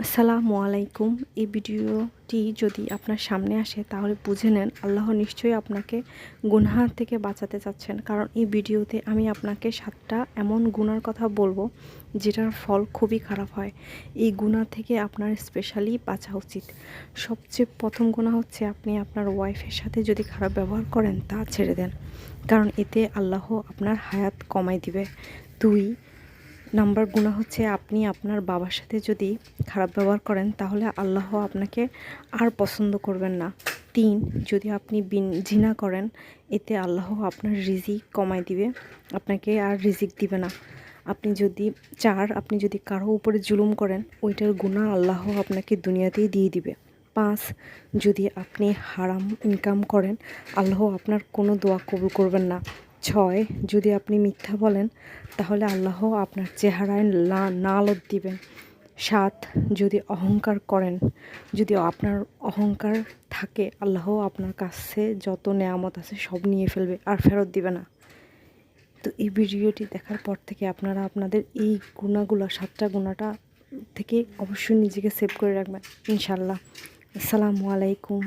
আসসালামু আলাইকুম। এই ভিডিওটি যদি আপনার সামনে আসে তাহলে বুঝে নেন আল্লাহ নিশ্চয়ই আপনাকে গুনাহ থেকে বাঁচাতে চাচ্ছেন। কারণ এই ভিডিওতে আমি আপনাকে 7টা এমন গুনার কথা বলবো যেটার ফল খুবই খারাপ হয়। এই গুনাহ থেকে আপনার স্পেশালি বাঁচা উচিত। সবচেয়ে প্রথম গুনাহ হচ্ছে আপনি আপনার ওয়াইফের সাথে যদি খারাপ ব্যবহার করেন তা ছেড়ে দেন, কারণ এতে আল্লাহ আপনার হায়াত কমাই দিবে। 2 নাম্বার গুনাহ হচ্ছে আপনি আপনার বাবার সাথে যদি খারাপ ব্যবহার করেন তাহলে আল্লাহ আপনাকে আর পছন্দ করবেন না। 3 যদি আপনি জিনা করেন এতে আল্লাহ আপনার রিজিক কমাই দিবে, আপনাকে আর রিজিক দিবে না। আপনি যদি কারো উপরে জুলুম করেন ওইটার গুনাহ আল্লাহ আপনাকে দুনিয়াতেই দিয়ে দিবে। 5 যদি আপনি হারাম ইনকাম করেন আল্লাহ আপনার কোনো দোয়া কবুল করবেন না। 6 যদি আপনি মিথ্যা বলেন তাহলে আল্লাহ আপনার চেহারায় লানত দিবেন। 7 যদি অহংকার করেন, যদি আপনার অহংকার থাকে আল্লাহ আপনার কাছে যত নেয়ামত আছে সব নিয়ে ফেলবে আর ফেরত দিবে না। তো এই ভিডিওটি দেখার পর থেকে আপনারা আপনাদের এই গুণাগুলো 7টা গুণাটা থেকে অবশ্যই নিজেকে সেভ করে রাখবেন ইনশাল্লাহ। আসসালামু আলাইকুম।